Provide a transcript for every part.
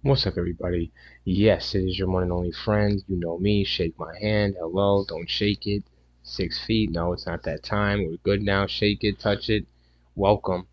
What's up, everybody? Yes, it is your one and only friend. You know me. Shake my hand. Hello. Don't shake it. 6 feet. No, it's not that time. We're good now. Shake it. Touch it. Welcome.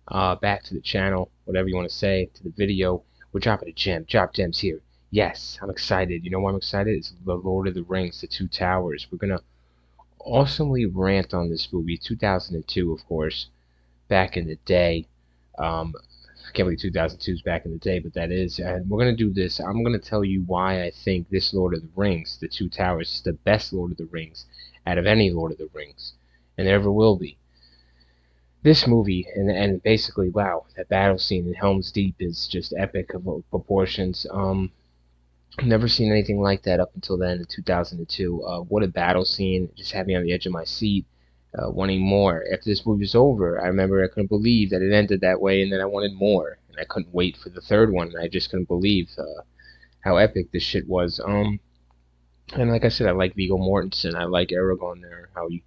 Back to the channel. Whatever you want to say to the video. We're dropping a gem. Drop gems here. Yes, I'm excited. You know why I'm excited? It's the Lord of the Rings, the Two Towers. We're gonna awesomely rant on this movie. 2002, of course. Back in the day. I can't believe 2002 is back in the day, but that is. And we're going to do this. I'm going to tell you why I think this Lord of the Rings, The Two Towers, is the best Lord of the Rings out of any Lord of the Rings, and there ever will be. This movie, and basically, wow, that battle scene in Helm's Deep is just epic of proportions. I've never seen anything like that up until then in 2002. What a battle scene. It just had me on the edge of my seat, wanting more. After this movie was over, I remember I couldn't believe that it ended that way, and then I wanted more. And I couldn't wait for the third one, and I just couldn't believe how epic this shit was. And like I said, I like Viggo Mortensen. I like Aragorn there, how he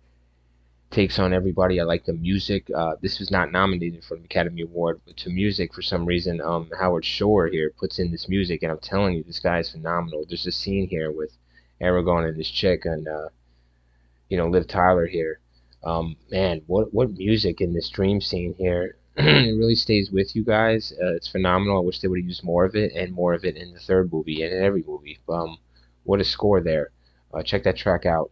takes on everybody. I like the music. This was not nominated for an Academy Award, but to music for some reason, Howard Shore here puts in this music, and I'm telling you, this guy is phenomenal. There's a scene here with Aragorn and this chick, and Liv Tyler here. Man, what music in this dream scene here. It really stays with you guys. It's phenomenal. I wish they would have used more of it and more of it in the third movie and in every movie. What a score there. Check that track out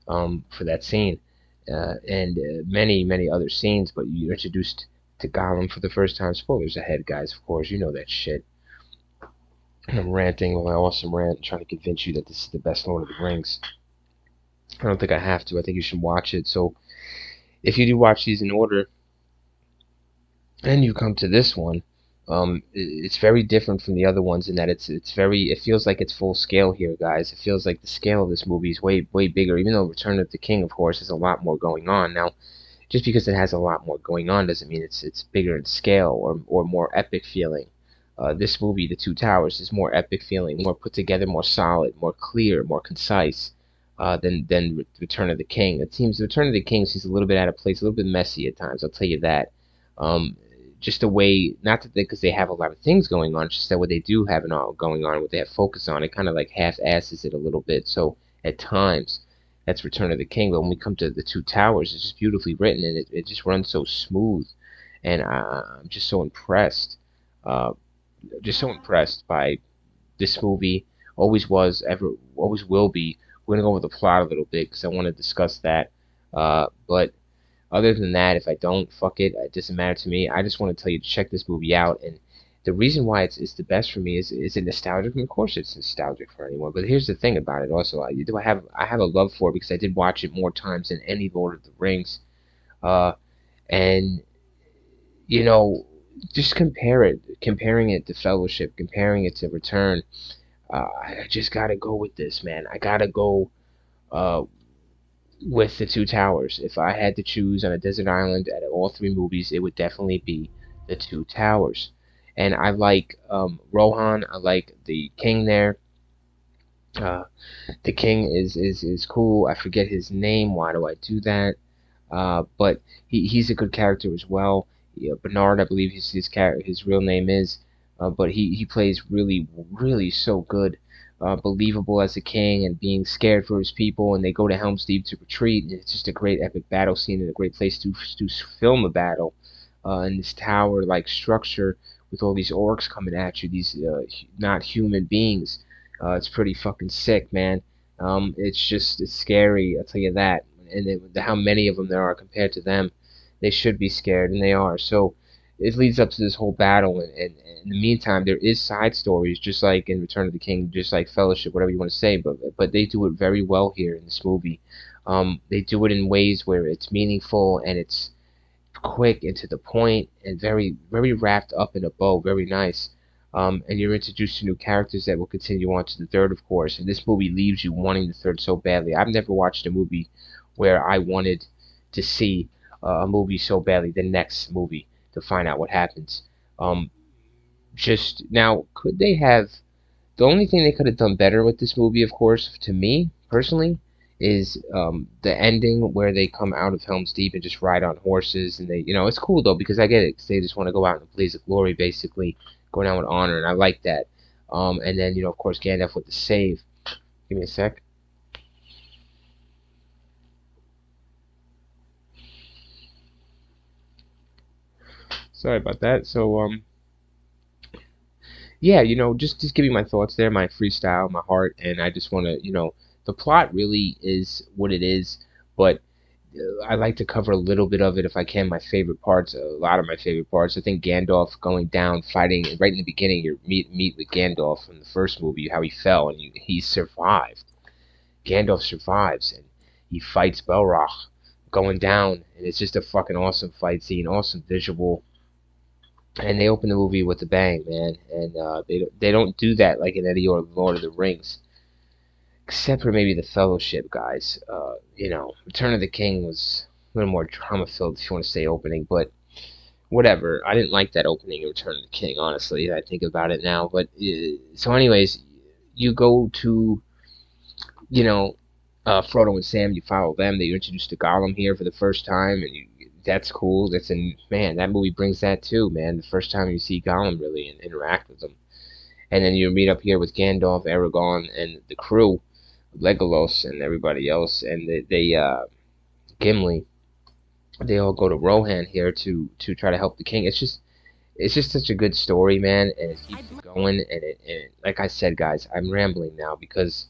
for that scene and many other scenes. But you're introduced to Gollum for the first time. Spoilers ahead, guys. Of course, you know that shit. I'm ranting with my awesome rant, trying to convince you that this is the best Lord of the Rings. I don't think I have to. I think you should watch it. So if you do watch these in order, and you come to this one, it's very different from the other ones in that it feels like it's full scale here, guys. It feels like the scale of this movie is way bigger. Even though Return of the King, of course, has a lot more going on. Now, just because it has a lot more going on doesn't mean it's bigger in scale or more epic feeling. This movie, The Two Towers, is more epic feeling, more put together, more solid, more clear, more concise than Return of the King. It seems Return of the King seems a little bit out of place, a little bit messy at times. I'll tell you that. Um, just the way, not that because they have a lot of things going on, it's just that what they do have and all going on, what they have focus on, it kind of like half-asses it a little bit. So at times, that's Return of the King. But when we come to The Two Towers, it's just beautifully written and it just runs so smooth, and I'm just so impressed. Uh, just so impressed by this movie. Always was, ever, always will be. We're gonna go over the plot a little bit because I want to discuss that. But other than that, if I don't, fuck it. It doesn't matter to me. I just want to tell you to check this movie out. And the reason why it's the best for me is it nostalgic? Of course, it's nostalgic for anyone. But here's the thing about it. Also, I have a love for it because I did watch it more times than any Lord of the Rings. Uh, and you know, just comparing it to Fellowship, comparing it to Return. I just gotta go with this, man. I gotta go uh, with the Two Towers. If I had to choose on a desert island out of all three movies, it would definitely be the Two Towers. And I like Rohan. I like the king there. Uh, the king is cool. I forget his name. Why do I do that? But he's a good character as well. Yeah, Bernard, I believe his real name is. But he plays really so good, believable as a king and being scared for his people. And they go to Helm's Deep to retreat. And it's just a great epic battle scene and a great place to film a battle in this tower-like structure with all these orcs coming at you, these not human beings. It's pretty fucking sick, man. It's scary. I'll tell you that. And how many of them there are compared to them, they should be scared, and they are. So it leads up to this whole battle, and in the meantime, there is side stories, just like in Return of the King, just like Fellowship, whatever you want to say. But they do it very well here in this movie. They do it in ways where it's meaningful and it's quick and to the point and very wrapped up in a bow, very nice. And you're introduced to new characters that will continue on to the third, of course. And this movie leaves you wanting the third so badly. I've never watched a movie where I wanted to see a movie so badly, the next movie, to find out what happens. Um, just now, could they have the only thing they could have done better with this movie, of course, to me personally, is the ending where they come out of Helm's Deep and just ride on horses, and it's cool though because I get it, 'cause they just want to go out in a blaze of glory, basically going out with honor, and I like that. And then of course Gandalf with the save. Give me a sec. Sorry about that. So yeah, just giving my thoughts there, my freestyle, my heart, and I just want to, the plot really is what it is, but I like to cover a little bit of it if I can. My favorite parts, a lot of my favorite parts. I think Gandalf going down, fighting right in the beginning. You meet with Gandalf in the first movie, how he fell and he survived. Gandalf survives and he fights Belroth going down, and it's just a fucking awesome fight scene, awesome visual. And they open the movie with a bang, man. And they don't do that like in any other Lord of the Rings, except for maybe the Fellowship guys. Return of the King was a little more drama filled, if you want to say opening, but whatever. I didn't like that opening in Return of the King, honestly. I think about it now, but so anyways, you go to you know Frodo and Sam. You follow them. They introduced to Gollum here for the first time, and that's cool. That's a man. That movie brings that too, man. The first time you see Gollum really and interact with them, and then you meet up here with Gandalf, Aragorn, and the crew, Legolas, and everybody else, and Gimli. They all go to Rohan here to try to help the king. It's just such a good story, man, and it keeps it going. And like I said, guys, I'm rambling now because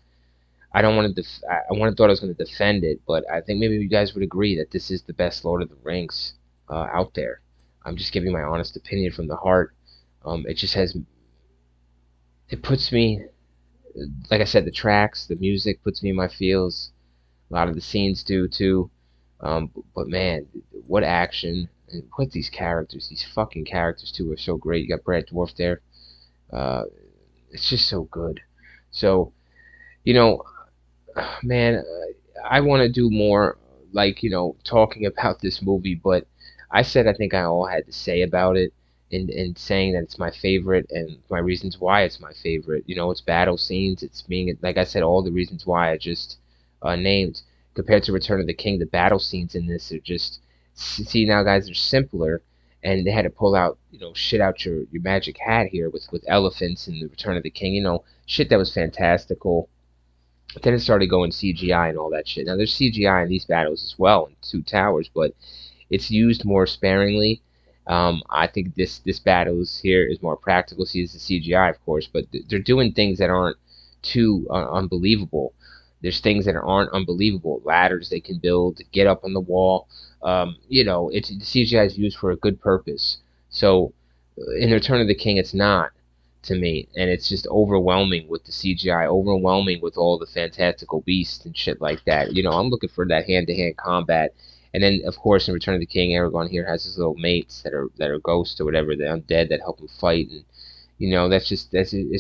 I don't want to. I thought I was going to defend it, but I think maybe you guys would agree that this is the best Lord of the Rings out there. I'm just giving my honest opinion from the heart. It just has. It puts me, like I said, the tracks, the music puts me in my feels. A lot of the scenes do too. But man, what action and what these characters, these fucking characters too, are so great. You got Brad Dwarf there. Uh, it's just so good. So you know, man, I want to do more, like, talking about this movie, but I said I think I all had to say about it in saying that it's my favorite and my reasons why it's my favorite. It's battle scenes, it's being, like I said, all the reasons why I just named. Compared to Return of the King, the battle scenes in this are just, see now, guys, they're simpler. And they had to pull out, shit out your magic hat here with elephants in the Return of the King, shit that was fantastical. Then it started going CGI and all that shit. Now there's CGI in these battles as well in Two Towers, but it's used more sparingly. I think this battles here is more practical. See, it's the CGI, of course, but they're doing things that aren't too unbelievable. There's things that aren't unbelievable. Ladders they can build, get up on the wall. It's the CGI is used for a good purpose. So in Return of the King, it's not to me, and it's just overwhelming with the CGI, overwhelming with all the fantastical beasts and shit like that. I'm looking for that hand-to-hand combat, and then of course in Return of the King, Aragorn here has his little mates that are ghosts or whatever, the undead that help him fight, and it's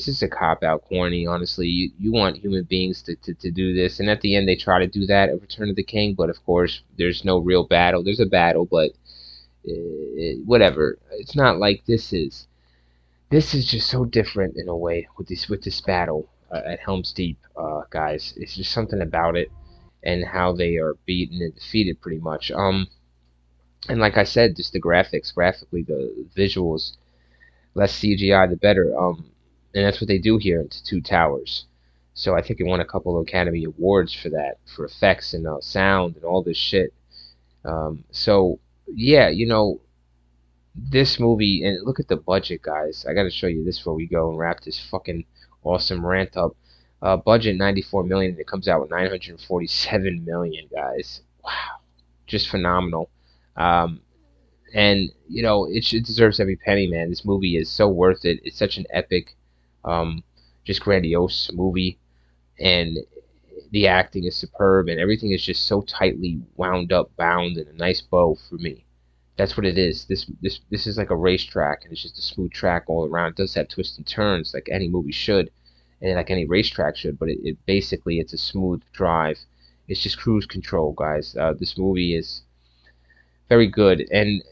just a cop out, corny. Honestly, you want human beings to do this, and at the end they try to do that at Return of the King, but of course there's no real battle. There's a battle, but whatever. It's not like this is. This is just so different in a way with this battle at Helm's Deep, guys. It's just something about it and how they are beaten and defeated, pretty much. And like I said, just the graphics, graphically, the visuals, less CGI, the better. And that's what they do here in Two Towers. So I think it won a couple of Academy Awards for that, for effects and sound and all this shit. So yeah, this movie, and look at the budget, guys. I gotta show you this before we go and wrap this fucking awesome rant up. Budget 94 million, and it comes out with 947 million, guys. Wow, just phenomenal. Um, and it deserves every penny, man. This movie is so worth it. It's such an epic, um, just grandiose movie, and the acting is superb, and everything is just so tightly wound up, bound in a nice bow for me. That's what it is. This is like a racetrack, and it's just a smooth track all around. It does have twists and turns, like any movie should, and like any racetrack should. But it basically it's a smooth drive. It's just cruise control, guys. This movie is very good, and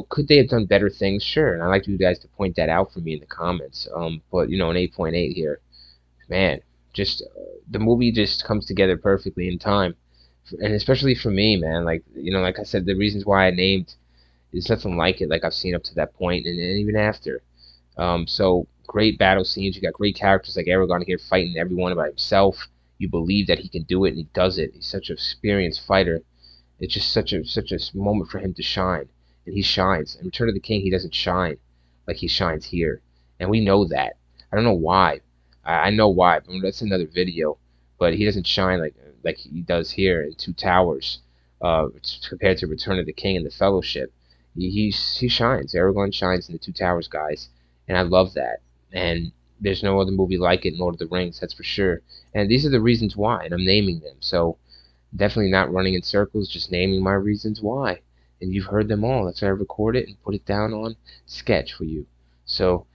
could they have done better things? Sure, and I'd like you guys to point that out for me in the comments. But an 8.8 here, man, just the movie just comes together perfectly in time, and especially for me, man. Like I said, the reasons why I named. There's nothing like it, like I've seen up to that point, and even after. So great battle scenes. You got great characters like Aragorn here fighting everyone by himself. You believe that he can do it, and he does it. He's such an experienced fighter. It's just such a moment for him to shine, and he shines. In Return of the King, he doesn't shine like he shines here, and we know that. I don't know why. I know why, but that's another video. But he doesn't shine like he does here in Two Towers, compared to Return of the King and the Fellowship. He shines. Aragorn shines in the Two Towers, guys, and I love that. And there's no other movie like it in Lord of the Rings, that's for sure. And these are the reasons why, and I'm naming them. So definitely not running in circles, just naming my reasons why. And you've heard them all. That's why I record it and put it down on sketch for you. So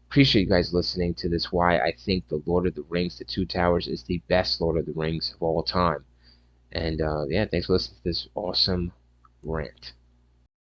appreciate you guys listening to this why I think the Lord of the Rings, The Two Towers, is the best Lord of the Rings of all time. And yeah, thanks for listening to this awesome rant.